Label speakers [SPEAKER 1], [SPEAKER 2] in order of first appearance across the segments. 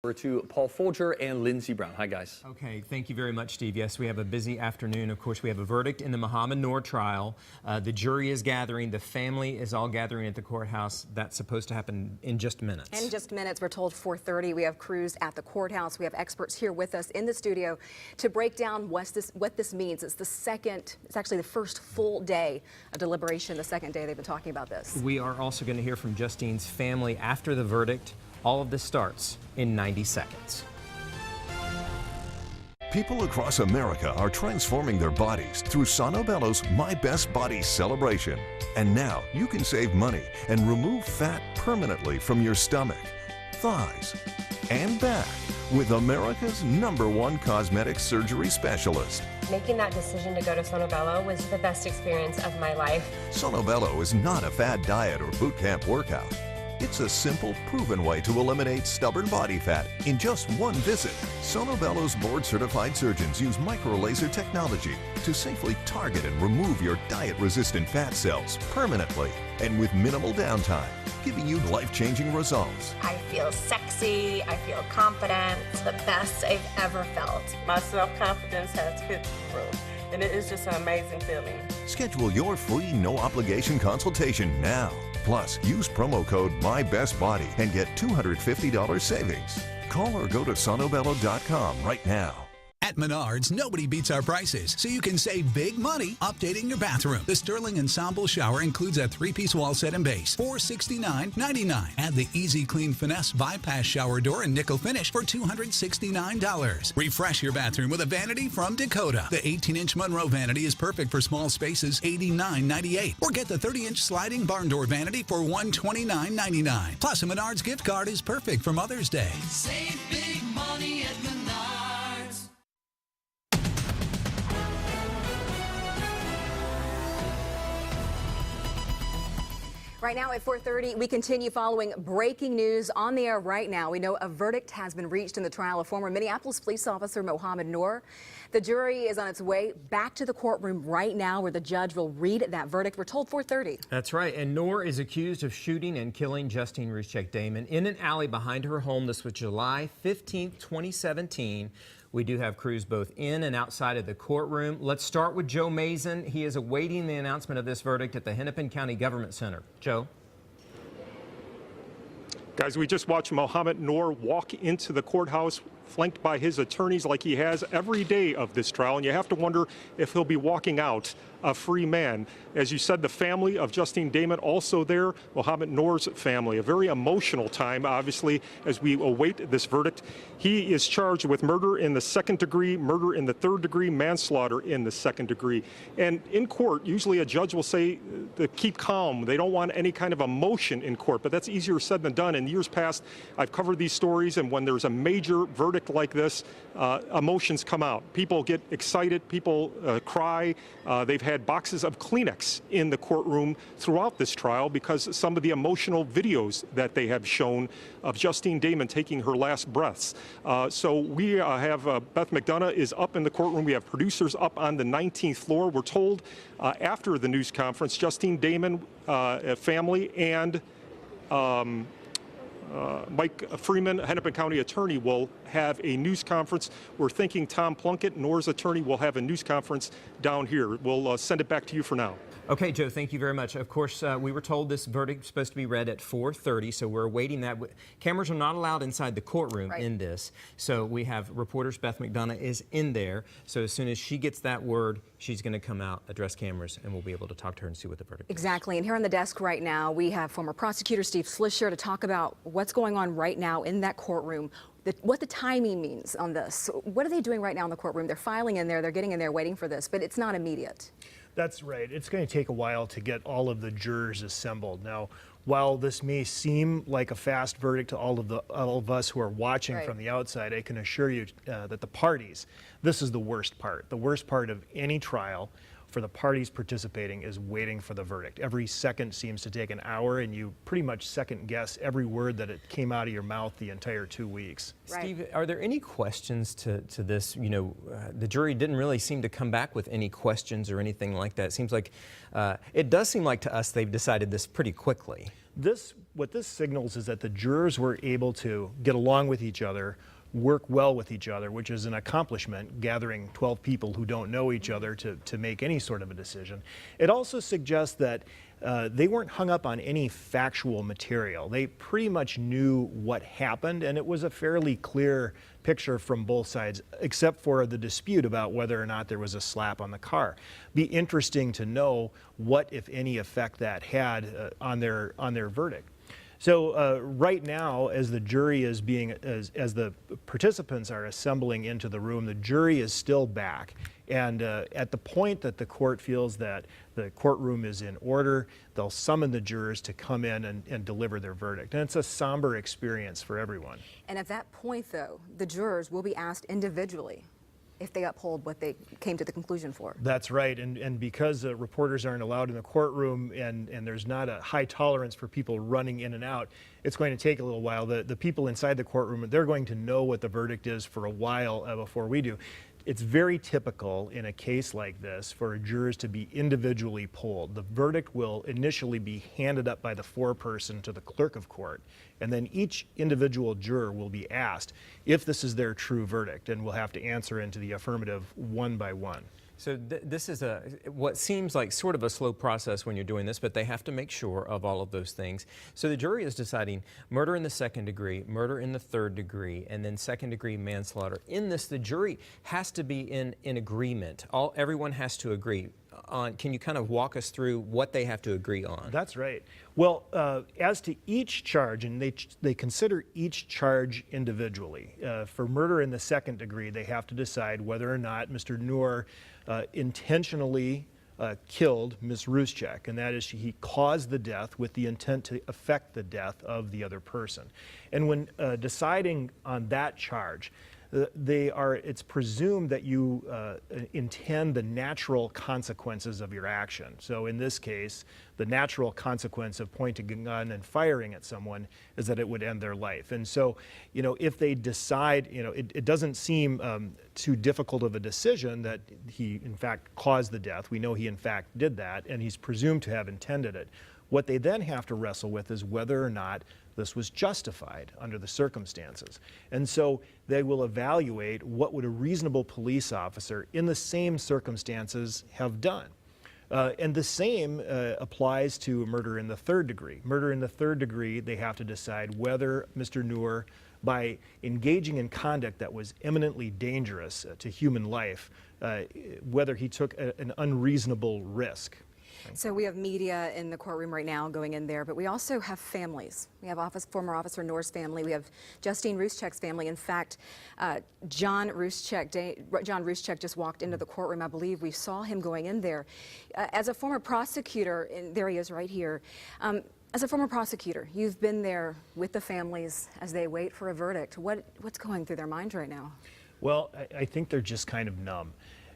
[SPEAKER 1] Over to Paul Folger and Lindsey Brown. Hi, guys.
[SPEAKER 2] Okay, thank you very much, Steve. Yes, we have a busy afternoon. Of course, we have a verdict in the Mohammed Noor trial. The jury is gathering. The family is all gathering at the courthouse. That's supposed to happen in just minutes.
[SPEAKER 3] In just minutes. We're told 4:30. We have crews at the courthouse. We have experts here with us in the studio to break down what this means. It's actually the first full day of deliberation, the second day they've been talking about this.
[SPEAKER 2] We are also going to hear from Justine's family after the verdict. All of this starts in 90 seconds.
[SPEAKER 4] People across America are transforming their bodies through Sonobello's My Best Body celebration. And now you can save money and remove fat permanently from your stomach, thighs, and back with America's #1 cosmetic surgery specialist.
[SPEAKER 5] Making that decision to go to Sonobello was the best experience of my life.
[SPEAKER 4] Sonobello is not a fad diet or boot camp workout. It's a simple, proven way to eliminate stubborn body fat in just one visit. Sonobello's board-certified surgeons use micro-laser technology to safely target and remove your diet-resistant fat cells permanently and with minimal downtime, giving you life-changing results.
[SPEAKER 5] I feel sexy, I feel confident. It's the best I've ever felt.
[SPEAKER 6] My self-confidence has hit the roof, and it is just an amazing feeling.
[SPEAKER 4] Schedule your free, no-obligation consultation now. Plus, use promo code MyBestBody and get $250 savings. Call or go to sonobello.com right now.
[SPEAKER 7] At Menards, nobody beats our prices, so you can save big money updating your bathroom. The Sterling Ensemble Shower includes a 3-piece wall set and base for $69.99. Add the Easy Clean Finesse Bypass Shower Door and nickel finish for $269. Refresh your bathroom with a vanity from Dakota. The 18-inch Monroe vanity is perfect for small spaces, $89.98. Or get the 30-inch sliding barn door vanity for $129.99. Plus, a Menards gift card is perfect for Mother's Day.
[SPEAKER 8] Save big money at Menards.
[SPEAKER 3] Right now at 4:30, we continue following breaking news on the air right now. We know a verdict has been reached in the trial of former Minneapolis police officer Mohammed Noor. The jury is on its way back to the courtroom right now where the judge will read that verdict. We're told 4:30.
[SPEAKER 2] That's right. And Noor is accused of shooting and killing Justine Damon in an alley behind her home. This was July 15th, 2017. We do have crews both in and outside of the courtroom. Let's start with Joe Mason. He is awaiting the announcement of this verdict at the Hennepin County Government Center. Joe?
[SPEAKER 9] Guys, we just watched Mohammed Noor walk into the courthouse flanked by his attorneys like he has every day of this trial, and you have to wonder if he'll be walking out a free man. As you said, the family of Justine Damon also there, Mohammed Noor's family. A very emotional time, obviously, as we await this verdict. He is charged with murder in the 2nd degree, murder in the 3rd degree, manslaughter in the 2nd degree. And in court, usually a judge will say to keep calm. They don't want any kind of emotion in court, but that's easier said than done. In years past, I've covered these stories, and when there's a major verdict like this, emotions come out. People get excited, people cry. They've had boxes of Kleenex in the courtroom throughout this trial because some of the emotional videos that they have shown of Justine Damon taking her last breaths. So we have Beth McDonough is up in the courtroom. We have producers up on the 19th floor. We're told after the news conference, Justine Damon family and Mike Freeman, Hennepin County attorney, will have a news conference. We're thinking Tom Plunkett, Noor's attorney, will have a news conference down here. We'll send it back to you for now.
[SPEAKER 2] Okay, Joe, thank you very much. Of course, we were told this verdict was supposed to be read at 4:30, so we're awaiting that. Cameras are not allowed inside the courtroom in this, so we have reporters. Beth McDonough is in there, so as soon as she gets that word, she's going to come out, address cameras, and we'll be able to talk to her and see what the verdict is.
[SPEAKER 3] Exactly, and here on the desk right now, we have former prosecutor Steve Slisher to talk about what's going on right now in that courtroom, what the timing means on this. What are they doing right now in the courtroom? They're filing in there, they're getting in there waiting for this, but it's not immediate.
[SPEAKER 10] That's right. It's going to take a while to get all of the jurors assembled. Now, while this may seem like a fast verdict to all of us who are watching from the outside, I can assure you that the parties, this is the worst part. The worst part of any trial for the parties participating is waiting for the verdict. Every second seems to take an hour, and you pretty much second guess every word that it came out of your mouth the entire 2 weeks.
[SPEAKER 2] Steve, are there any questions to this? You know, the jury didn't really seem to come back with any questions or anything like that. It seems like, it does seem like to us they've decided this pretty quickly.
[SPEAKER 10] This what this signals is that the jurors were able to get along with each other, work well with each other, which is an accomplishment, gathering 12 people who don't know each other to make any sort of a decision. It also suggests that they weren't hung up on any factual material. They pretty much knew what happened, and it was a fairly clear picture from both sides, except for the dispute about whether or not there was a slap on the car. Be interesting to know what, if any, effect that had on their verdict. So right now, as the jury is being, as the participants are assembling into the room, the jury is still back. And at the point that the court feels that the courtroom is in order, they'll summon the jurors to come in and deliver their verdict. And it's a somber experience for everyone.
[SPEAKER 3] And at that point, though, the jurors will be asked individually if they uphold what they came to the conclusion for.
[SPEAKER 10] That's right, and because reporters aren't allowed in the courtroom and there's not a high tolerance for people running in and out, it's going to take a little while. The people inside the courtroom, they're going to know what the verdict is for a while before we do. It's very typical in a case like this for jurors to be individually polled. The verdict will initially be handed up by the foreperson to the clerk of court, and then each individual juror will be asked if this is their true verdict, and will have to answer into the affirmative one by one.
[SPEAKER 2] So this is what seems like sort of a slow process when you're doing this, but they have to make sure of all of those things. So the jury is deciding murder in the second degree, murder in the third degree, and then second degree manslaughter. In this, the jury has to be in agreement. Everyone has to agree on. Can you kind of walk us through what they have to agree on?
[SPEAKER 10] That's right. Well, as to each charge, and they consider each charge individually. For murder in the second degree, they have to decide whether or not Mr. Noor intentionally killed Ms. Ruschek, and that is he caused the death with the intent to affect the death of the other person. And when deciding on that charge, it's presumed that you intend the natural consequences of your action. So in this case, the natural consequence of pointing a gun and firing at someone is that it would end their life. And so, if they decide, it doesn't seem too difficult of a decision that he in fact caused the death. We know he in fact did that, and he's presumed to have intended it. What they then have to wrestle with is whether or not this was justified under the circumstances. And so they will evaluate what would a reasonable police officer in the same circumstances have done. And the same applies to murder in the third degree. Murder in the third degree, they have to decide whether Mr. Noor, by engaging in conduct that was eminently dangerous to human life, whether he took an unreasonable risk.
[SPEAKER 3] So we have media in the courtroom right now going in there, but we also have families. We have former Officer Noor's family. We have Justine Ruschek's family. In fact, John Ruschek just walked into the courtroom. I believe we saw him going in there. As a former prosecutor, and there he is right here. As a former prosecutor, you've been there with the families as they wait for a verdict. What's going through their minds right now?
[SPEAKER 10] Well, I think they're just kind of numb.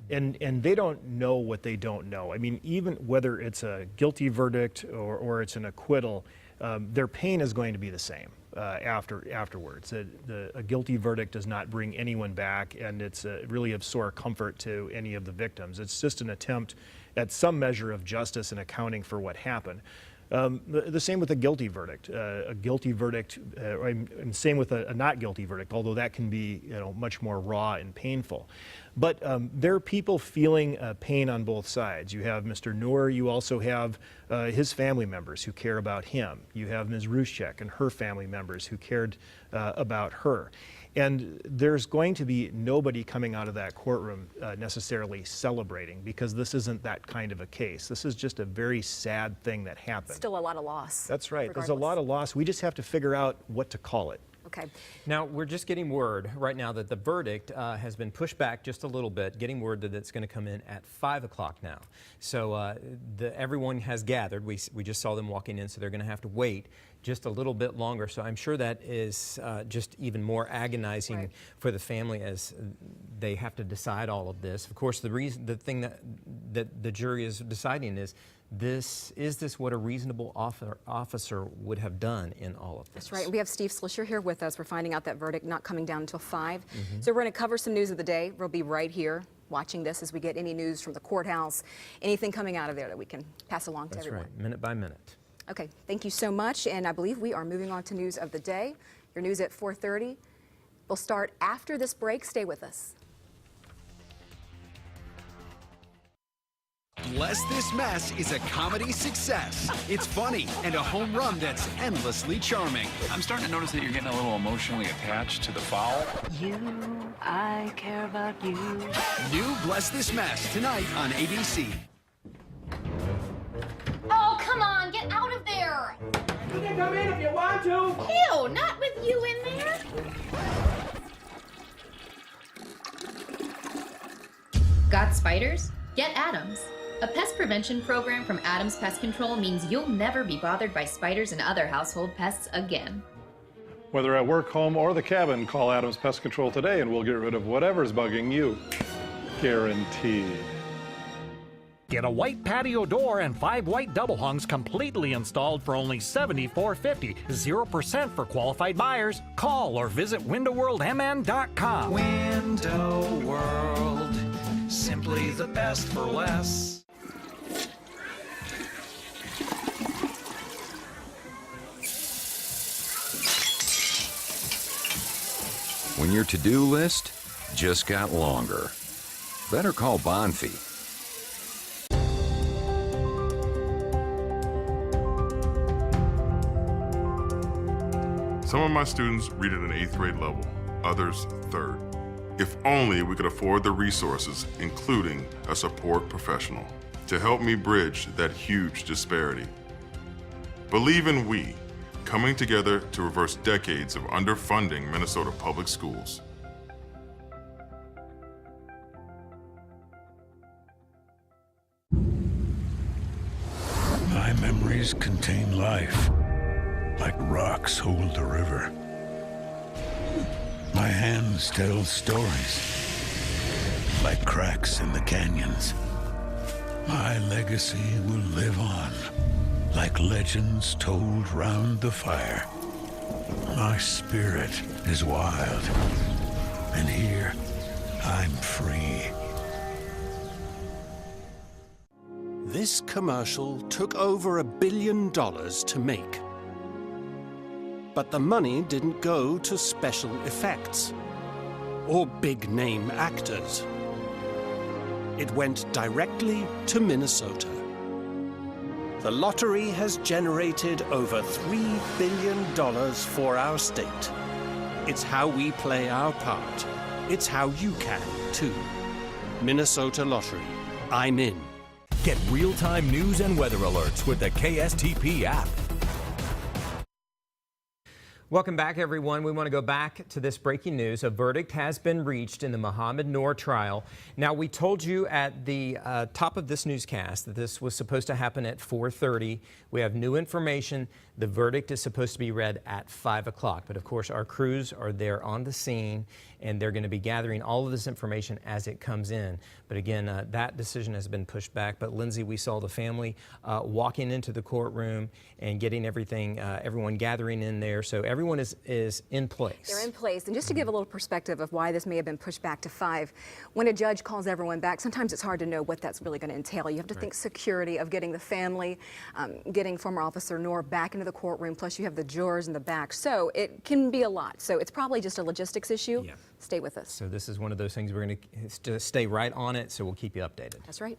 [SPEAKER 10] And they don't know what they don't know. I mean, even whether it's a guilty verdict or it's an acquittal, their pain is going to be the same afterwards. A guilty verdict does not bring anyone back, and it's really of sore comfort to any of the victims. It's just an attempt at some measure of justice and accounting for what happened. The same with a guilty verdict. A guilty verdict, and same with a not guilty verdict, although that can be much more raw and painful. But there are people feeling pain on both sides. You have Mr. Noor, you also have his family members who care about him. You have Ms. Ruschek and her family members who cared about her. And there's going to be nobody coming out of that courtroom necessarily celebrating, because this isn't that kind of a case. This is just a very sad thing that happened.
[SPEAKER 3] Still a lot of loss.
[SPEAKER 10] That's right.
[SPEAKER 3] Regardless.
[SPEAKER 10] There's a lot of loss. We just have to figure out what to call it.
[SPEAKER 3] Okay.
[SPEAKER 2] Now, we're just getting word right now that the verdict has been pushed back just a little bit, getting word that it's going to come in at 5 o'clock now. So everyone has gathered. We just saw them walking in, so they're going to have to wait just a little bit longer. So I'm sure that is just even more agonizing for the family as they have to decide all of this. Of course, the thing that the jury is deciding is this what a reasonable officer would have done in all of this?
[SPEAKER 3] That's right. We have Steve Slisher here with us. We're finding out that verdict not coming down until 5. So we're going to cover some news of the day. We'll be right here watching this as we get any news from the courthouse, anything coming out of there that we can pass along to everyone.
[SPEAKER 2] That's right, minute by minute.
[SPEAKER 3] Okay, thank you so much. And I believe we are moving on to news of the day. Your news at 4:30. We'll start after this break. Stay with us.
[SPEAKER 11] Bless This Mess is a comedy success. It's funny and a home run that's endlessly charming.
[SPEAKER 12] I'm starting to notice that you're getting a little emotionally attached to the foul.
[SPEAKER 8] I care about you.
[SPEAKER 11] New Bless This Mess tonight on ABC.
[SPEAKER 13] Oh, come on, get out of there!
[SPEAKER 14] You can come in if you want to.
[SPEAKER 13] Ew, not with you in there.
[SPEAKER 15] Got spiders? Get Adams. A pest prevention program from Adams Pest Control means you'll never be bothered by spiders and other household pests again.
[SPEAKER 16] Whether at work, home, or the cabin, call Adams Pest Control today and we'll get rid of whatever's bugging you. Guaranteed.
[SPEAKER 17] Get a white patio door and 5 white double hungs completely installed for only $74.50. 0% for qualified buyers. Call or visit windowworldmn.com.
[SPEAKER 18] Window World, simply the best for less.
[SPEAKER 19] When your to-do list just got longer, better call Bonfi.
[SPEAKER 20] Some of my students read at an 8th grade level, others 3rd. If only we could afford the resources, including a support professional, to help me bridge that huge disparity. Believe in we, coming together to reverse decades of underfunding Minnesota public schools.
[SPEAKER 21] My memories contain life, like rocks hold the river. My hands tell stories, like cracks in the canyons. My legacy will live on, like legends told round the fire. My spirit is wild, and here I'm free.
[SPEAKER 22] This commercial took over $1 billion to make. But the money didn't go to special effects or big-name actors. It went directly to Minnesota. The lottery has generated over $3 billion for our state. It's how we play our part. It's how you can, too. Minnesota Lottery. I'm in.
[SPEAKER 23] Get real-time news and weather alerts with the KSTP app.
[SPEAKER 2] Welcome back, everyone. We want to go back to this breaking news. A verdict has been reached in the Mohamed Noor trial. Now, we told you at the top of this newscast that this was supposed to happen at 4:30. We have new information. The verdict is supposed to be read at 5 o'clock. But, of course, our crews are there on the scene, and they're going to be gathering all of this information as it comes in. But, again, that decision has been pushed back. But, Lindsay, we saw the family walking into the courtroom and getting everything, everyone gathering in there. So everyone is in place.
[SPEAKER 3] They're in place. And just to give a little perspective of why this may have been pushed back to 5, when a judge calls everyone back, sometimes it's hard to know what that's really going to entail. You have to think security of getting the family, getting former Officer Noor back into the courtroom, plus you have the jurors in the back. So it can be a lot. So it's probably just a logistics issue. Yeah. Stay with us.
[SPEAKER 2] So this is one of those things we're going to stay right on it, so we'll keep you updated.
[SPEAKER 3] That's right.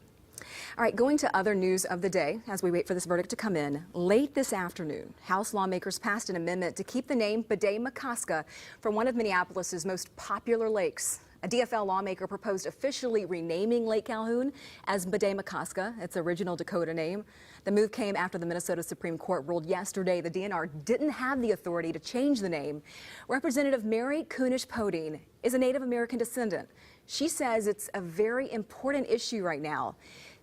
[SPEAKER 3] All right, going to other news of the day as we wait for this verdict to come in. Late this afternoon, House lawmakers passed an amendment to keep the name Bde-Makaska from one of Minneapolis's most popular lakes. A DFL lawmaker proposed officially renaming Lake Calhoun as Bde-Makaska, its original Dakota name. The move came after the Minnesota Supreme Court ruled yesterday the DNR didn't have the authority to change the name. Representative Mary Kunesh-Podine is a Native American descendant. She says it's a very important issue right now.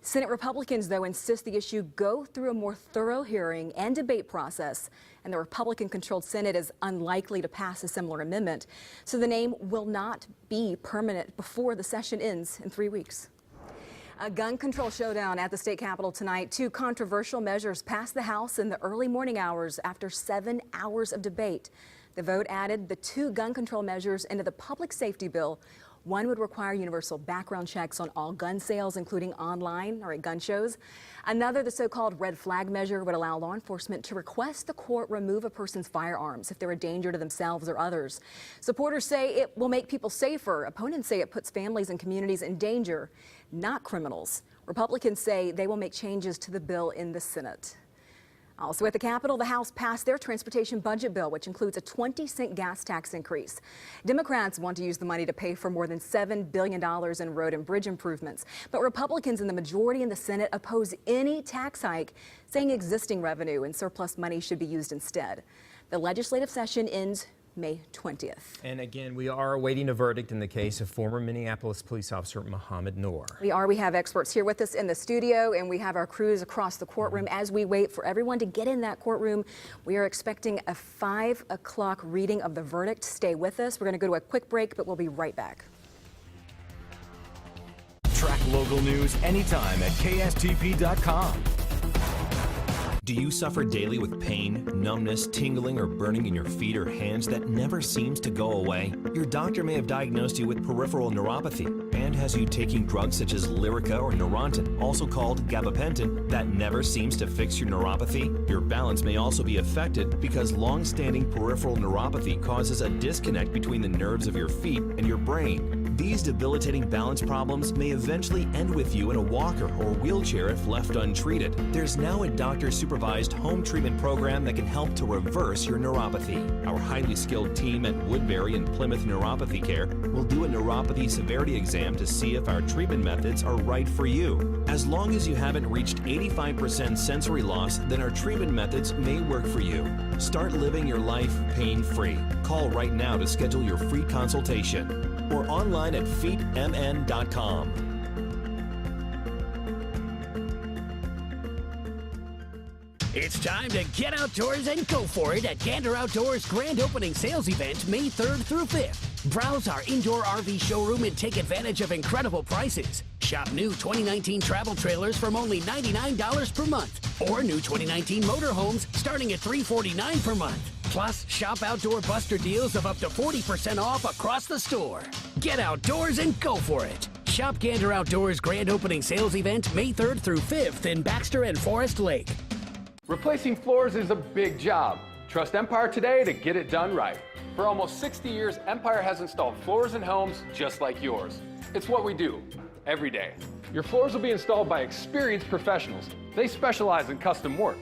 [SPEAKER 3] Senate Republicans, though, insist the issue go through a more thorough hearing and debate process, and the Republican-controlled Senate is unlikely to pass a similar amendment, so the name will not be permanent before the session ends in 3 weeks. A gun control showdown at the state capitol tonight. 2 controversial measures passed the House in the early morning hours after 7 hours of debate. The vote added the 2 gun control measures into the public safety bill, One would require universal background checks on all gun sales, including online or at gun shows. Another, the so-called red flag measure, would allow law enforcement to request the court remove a person's firearms if they're a danger to themselves or others. Supporters say it will make people safer. Opponents say it puts families and communities in danger, not criminals. Republicans say they will make changes to the bill in the Senate. Also at the Capitol, the House passed their transportation budget bill, which includes a 20-cent gas tax increase. Democrats want to use the money to pay for more than $7 billion in road and bridge improvements. But Republicans in the majority in the Senate oppose any tax hike, saying existing revenue and surplus money should be used instead. The legislative session ends May 20th.
[SPEAKER 2] And again, we are awaiting a verdict in the case of former Minneapolis police officer Mohammed Noor.
[SPEAKER 3] We have experts here with us in the studio, and we have our crews across the courtroom. As we wait for everyone to get in that courtroom, we are expecting a 5 o'clock reading of the verdict. Stay with us. We're going to go to a quick break, but we'll be right back.
[SPEAKER 23] Track local news anytime at KSTP.com. Do you suffer daily with pain, numbness, tingling, or burning in your feet or hands that never seems to go away? Your doctor may have diagnosed you with peripheral neuropathy and has you taking drugs such as Lyrica or Neurontin, also called gabapentin, that never seems to fix your neuropathy. Your balance may also be affected because long-standing peripheral neuropathy causes a disconnect between the nerves of your feet and your brain. These debilitating balance problems may eventually end with you in a walker or wheelchair if left untreated. There's now a doctor-supervised home treatment program that can help to reverse your neuropathy. Our highly skilled team at Woodbury and Plymouth Neuropathy Care will do a neuropathy severity exam to see if our treatment methods are right for you. As long as you haven't reached 85% sensory loss, then our treatment methods may work for you. Start living your life pain-free. Call right now to schedule your free consultation or online at feetmn.com.
[SPEAKER 1] It's time to get outdoors and go for it at Gander Outdoors grand opening sales event May 3rd through 5th. Browse our indoor RV showroom and take advantage of incredible prices. Shop new 2019 travel trailers from only $99 per month, or new 2019 motorhomes starting at $349 per month. Plus, shop outdoor buster deals of up to 40% off across the store. Get outdoors and go for it. Shop Gander Outdoors grand opening sales event May 3rd through 5th in Baxter and Forest Lake.
[SPEAKER 5] Replacing floors is a big job. Trust Empire today to get it done right. For almost 60 years, Empire has installed floors in homes just like yours. It's what we do every day. Your floors will be installed by experienced professionals. They specialize in custom work.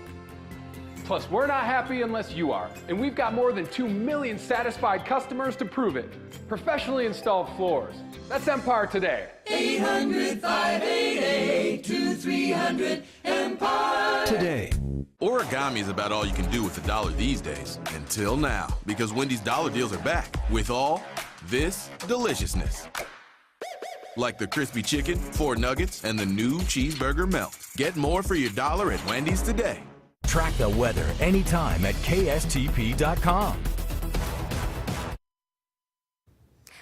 [SPEAKER 5] Plus, we're not happy unless you are, and we've got more than 2 million satisfied customers to prove it. Professionally installed floors. That's Empire today.
[SPEAKER 18] 800-588-2300 Empire.
[SPEAKER 6] Today. Origami is about all you can do with a dollar these days. Until now, because Wendy's dollar deals are back with all this deliciousness. Like the crispy chicken, 4 nuggets, and the new cheeseburger melt. Get more for your dollar at Wendy's today.
[SPEAKER 23] Track the weather anytime at KSTP.com.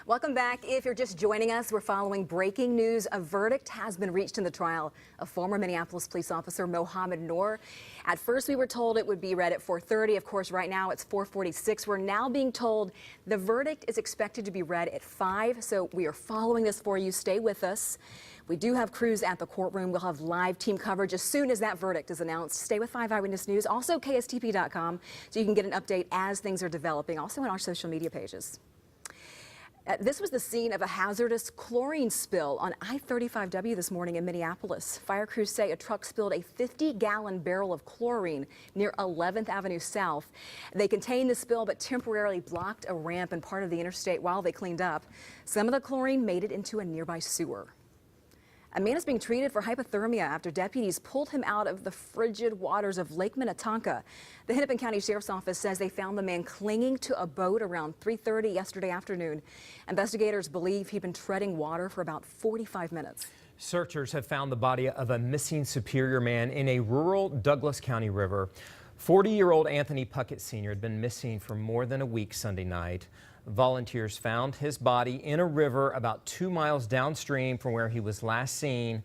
[SPEAKER 3] Welcome back. If you're just joining us, we're following breaking news. A verdict has been reached in the trial of former Minneapolis police officer Mohammed Noor. At first, we were told it would be read at 4:30. Of course, right now it's 4:46. We're now being told the verdict is expected to be read at 5. So we are following this for you. Stay with us. We do have crews at the courtroom. We'll have live team coverage as soon as that verdict is announced. Stay with 5 Eyewitness News, also KSTP.com, so you can get an update as things are developing, also on our social media pages. This was the scene of a hazardous chlorine spill on I-35W this morning in Minneapolis. Fire crews say a truck spilled a 50-gallon barrel of chlorine near 11th Avenue South. They contained the spill but temporarily blocked a ramp and part of the interstate while they cleaned up. Some of the chlorine made it into a nearby sewer. A man is being treated for hypothermia after deputies pulled him out of the frigid waters of Lake Minnetonka. The Hennepin County Sheriff's Office says they found the man clinging to a boat around 3:30 yesterday afternoon. Investigators believe he'd been treading water for about 45 minutes.
[SPEAKER 2] Searchers have found the body of a missing Superior man in a rural Douglas County river. 40-year-old Anthony Puckett Sr. had been missing for more than a week Sunday night. Volunteers found his body in a river about 2 miles downstream from where he was last seen.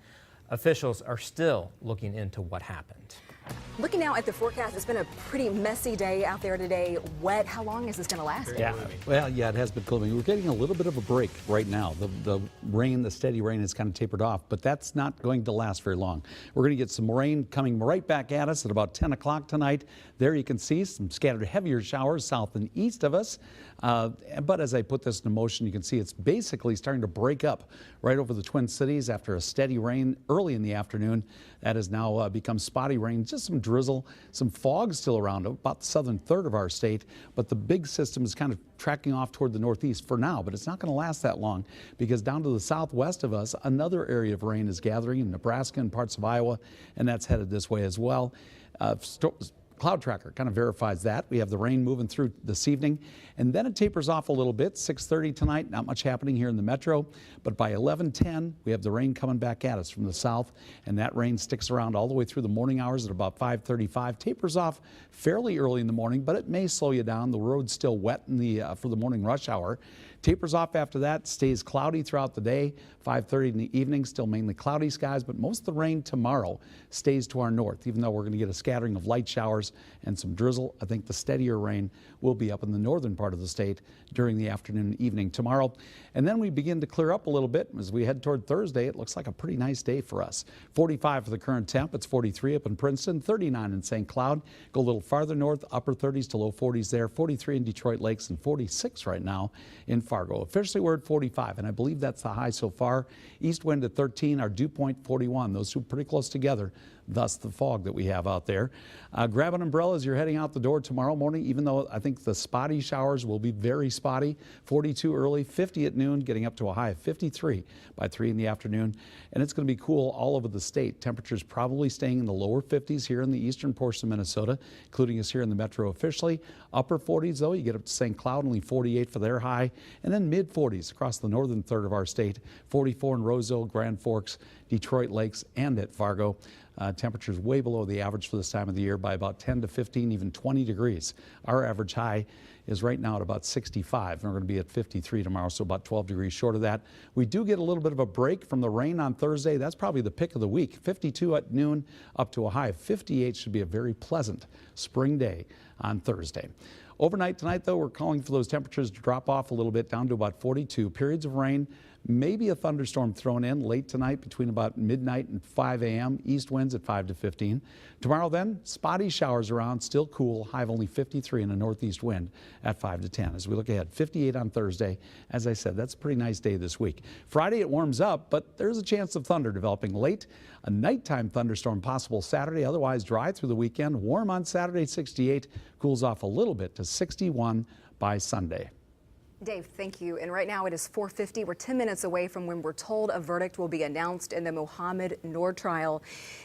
[SPEAKER 2] Officials are still looking into what happened.
[SPEAKER 3] Looking now at the forecast, it's been a pretty messy day out there today. Wet. How long is this going to last?
[SPEAKER 4] Yeah, well, yeah, it has been gloomy. We're getting a little bit of a break right now. The rain, the steady rain has kind of tapered off, but that's not going to last very long. We're going to get some rain coming right back at us at about 10 o'clock tonight. There you can see some scattered heavier showers south and east of us. But as I put this into motion, you can see it's basically starting to break up right over the Twin Cities after a steady rain early in the afternoon. That has now become spotty rain, just some drizzle, some fog still around about the southern third of our state. But the big system is kind of tracking off toward the northeast for now, but it's not going to last that long because down to the southwest of us, another area of rain is gathering in Nebraska and parts of Iowa, and that's headed this way as well. Cloud Tracker kind of verifies that. We have the rain moving through this evening, and then it tapers off a little bit. 6:30 tonight, not much happening here in the metro, but by 11:10, we have the rain coming back at us from the south, and that rain sticks around all the way through the morning hours at about 5:35. Tapers off fairly early in the morning, but it may slow you down. The road's still wet in for the morning rush hour. Tapers off after that, stays cloudy throughout the day. 5:30 in the evening, still mainly cloudy skies, but most of the rain tomorrow stays to our north, even though we're going to get a scattering of light showers and some drizzle. I think the steadier rain will be up in the northern part of the state during the afternoon and evening tomorrow. And then we begin to clear up a little bit. As we head toward Thursday, it looks like a pretty nice day for us. 45 for the current temp. It's 43 up in Princeton, 39 in St. Cloud. Go a little farther north, upper 30s to low 40s there, 43 in Detroit Lakes, and 46 right now in Fargo. Officially we're at 45, and I believe that's the high so far. East wind at 13, our dew point 41. Those two pretty close together, thus the fog that we have out there. Grab an umbrella as you're heading out the door tomorrow morning, even though I think the spotty showers will be very spotty. 42 early, 50 at noon, getting up to a high of 53 by 3 in the afternoon. And it's going to be cool all over the state. Temperatures probably staying in the lower 50s here in the eastern portion of Minnesota, including us here in the metro officially. Upper 40s, though, you get up to St. Cloud, only 48 for their high. And then mid 40s across the northern third of our state. 44 in Roseville, Grand Forks, Detroit Lakes, and at Fargo. Temperatures way below the average for this time of the year by about 10 to 15, even 20 degrees. Our average high is right now at about 65, and we're going to be at 53 tomorrow, so about 12 degrees short of that. We do get a little bit of a break from the rain on Thursday. That's probably the pick of the week. 52 at noon, up to a high of 58. Should be a very pleasant spring day on Thursday. Overnight tonight, though, we're calling for those temperatures to drop off a little bit down to about 42. Periods of rain, maybe a thunderstorm thrown in late tonight between about midnight and 5 a.m. East winds at 5 to 15. Tomorrow then, spotty showers around, still cool, high of only 53 and a northeast wind at 5 to 10. As we look ahead, 58 on Thursday. As I said, that's a pretty nice day this week. Friday it warms up, but there's a chance of thunder developing late. A nighttime thunderstorm possible Saturday, otherwise dry through the weekend. Warm on Saturday, 68, cools off a little bit to 61 by Sunday.
[SPEAKER 3] Dave, thank you. And right now it is 4:50. We're 10 minutes away from when we're told a verdict will be announced in the Mohamed Noor trial.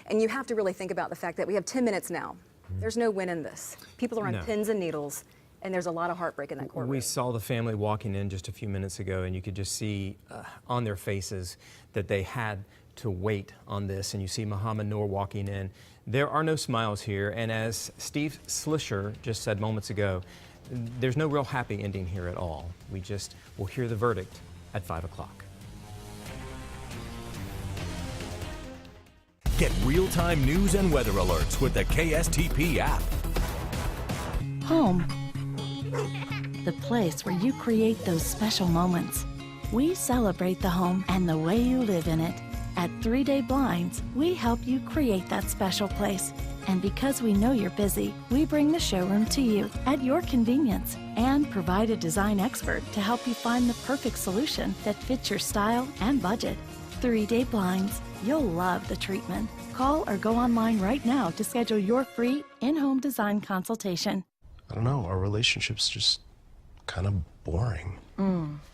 [SPEAKER 3] And you have to really think about the fact that we have 10 minutes now. There's no win in this. People are on pins and needles, and there's a lot of heartbreak in that courtroom.
[SPEAKER 2] We saw the family walking in just a few minutes ago, and you could just see on their faces that they had to wait on this. And you see Mohamed Noor walking in. There are no smiles here. And as Steve Slisher just said moments ago, there's no real happy ending here at all. We'll hear the verdict at 5 o'clock.
[SPEAKER 23] Get real-time news and weather alerts with the KSTP app.
[SPEAKER 7] Home. The place where you create those special moments. We celebrate the home and the way you live in it. At 3 Day Blinds, we help you create that special place. And because we know you're busy, we bring the showroom to you at your convenience and provide a design expert to help you find the perfect solution that fits your style and budget. 3 Day Blinds. You'll love the treatment. Call or go online right now to schedule your free in-home design consultation.
[SPEAKER 9] I don't know, our relationship's just kind of boring.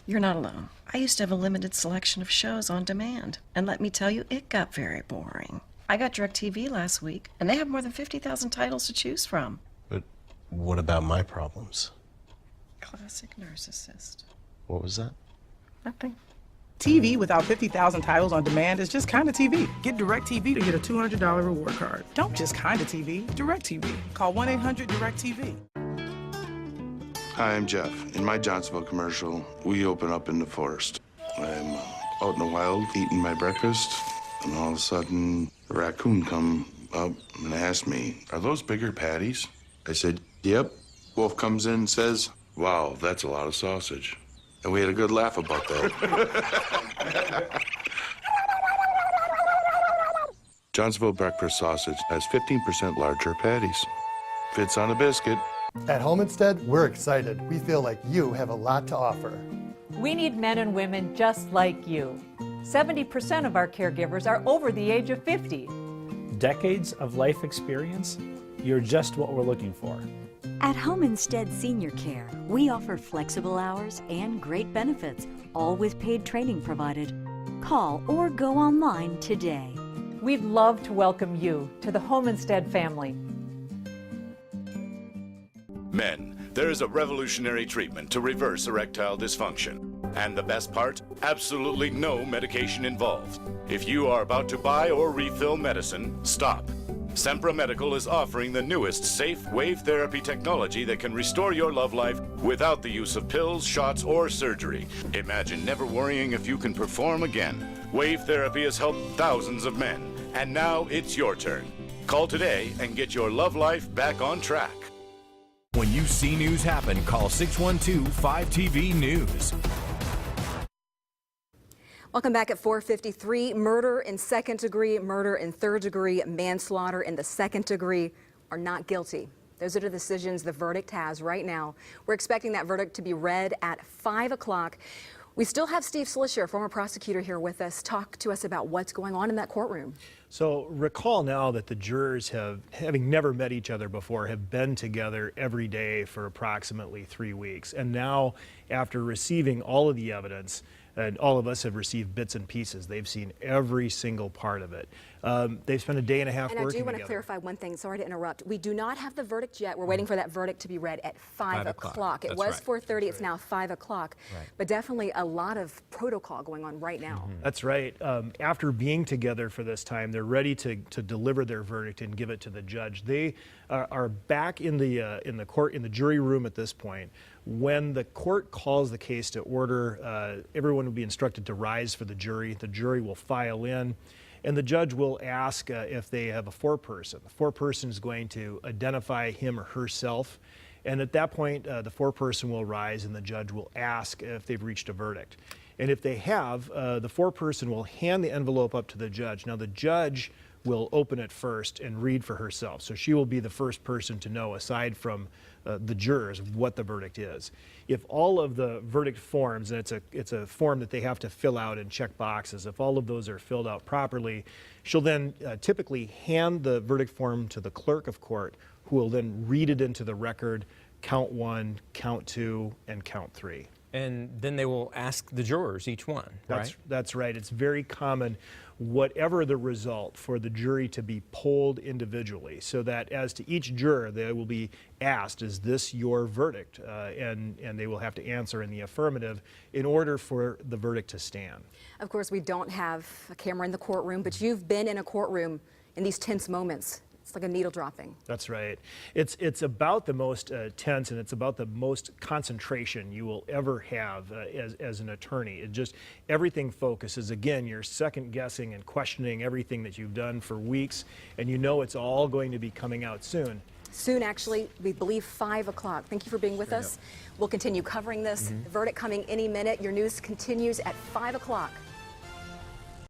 [SPEAKER 24] You're not alone. I used to have a limited selection of shows on demand, and let me tell you, it got very boring. I got DirecTV last week, and they have more than 50,000 titles to choose from.
[SPEAKER 9] But what about my problems?
[SPEAKER 24] Classic narcissist.
[SPEAKER 9] What was that?
[SPEAKER 24] Nothing.
[SPEAKER 25] TV without 50,000 titles on demand is just kind of TV. Get DirecTV to get a $200 reward card. Don't just kind of TV, DirecTV. Call 1-800-DirecTV.
[SPEAKER 26] Hi, I'm Jeff. In my Johnsonville commercial, we open up in the forest. I'm out in the wild eating my breakfast, and all of a sudden, a raccoon come up and asked me, "Are those bigger patties?" I said, "Yep." Wolf comes in and says, "Wow, that's a lot of sausage." And we had a good laugh about that. Johnsonville breakfast sausage has 15% larger patties. Fits on a biscuit.
[SPEAKER 8] At Homestead, we're excited. We feel like you have a lot to offer.
[SPEAKER 10] We need men and women just like you. 70% of our caregivers are over the age of 50.
[SPEAKER 11] Decades of life experience? You're just what we're looking for.
[SPEAKER 12] At Homestead Senior Care, we offer flexible hours and great benefits, all with paid training provided. Call or go online today.
[SPEAKER 10] We'd love to welcome you to the Homestead family.
[SPEAKER 13] Men, there is a revolutionary treatment to reverse erectile dysfunction. And the best part? Absolutely no medication involved. If you are about to buy or refill medicine, stop. Sempra Medical is offering the newest safe wave therapy technology that can restore your love life without the use of pills, shots, or surgery. Imagine never worrying if you can perform again. Wave therapy has helped thousands of men, and now it's your turn. Call today and get your love life back on track.
[SPEAKER 23] When you see news happen, call 612-5TV-NEWS.
[SPEAKER 3] Welcome back at 4:53. Murder in second degree, murder in third degree, manslaughter in the second degree are not guilty. Those are the decisions the verdict has right now. We're expecting that verdict to be read at 5 o'clock. We still have Steve Slisher, former prosecutor, here with us. Talk to us about what's going on in that courtroom.
[SPEAKER 9] So recall now that the jurors having never met each other before, have been together every day for approximately 3 weeks. And now, after receiving all of the evidence, and all of us have received bits and pieces. They've seen every single part of it. They've spent a day and a half working together.
[SPEAKER 3] And I do want to clarify one thing. Sorry to interrupt. We do not have the verdict yet. We're waiting for that verdict to be read at 5 o'clock. It was 4:30. It's now 5 o'clock.
[SPEAKER 9] Right.
[SPEAKER 3] But definitely a lot of protocol going on right now.
[SPEAKER 9] That's right. After being together for this time, they're ready to deliver their verdict and give it to the judge. They are back in the court, in the jury room at this point. When the court calls the case to order, everyone will be instructed to rise for the jury. The jury will file in, and the judge will ask if they have a foreperson. The foreperson is going to identify him or herself, and at that point, the foreperson will rise, and the judge will ask if they've reached a verdict. And if they have, the foreperson will hand the envelope up to the judge. Now, the judge will open it first and read for herself. So she will be the first person to know, aside from the jurors, what the verdict is. If all of the verdict forms, and it's a form that they have to fill out and check boxes, if all of those are filled out properly, she'll then typically hand the verdict form to the clerk of court, who will then read it into the record, count 1, count 2, and count 3.
[SPEAKER 2] And then they will ask the jurors, each one, right?
[SPEAKER 9] That's right. It's very common, whatever the result, for the jury to be polled individually, so that as to each juror, they will be asked, is this your verdict? And they will have to answer in the affirmative in order for the verdict to stand.
[SPEAKER 3] Of course, we don't have a camera in the courtroom, but you've been in a courtroom in these tense moments. It's like a needle dropping.
[SPEAKER 9] That's right. It's about the most tense, and it's about the most concentration you will ever have as an attorney. It just, everything focuses. Again, you're second guessing and questioning everything that you've done for weeks, and you know it's all going to be coming out soon.
[SPEAKER 3] Soon, actually, we believe 5 o'clock. Thank you for being with us. We'll continue covering this. The verdict coming any minute. Your news continues at 5 o'clock.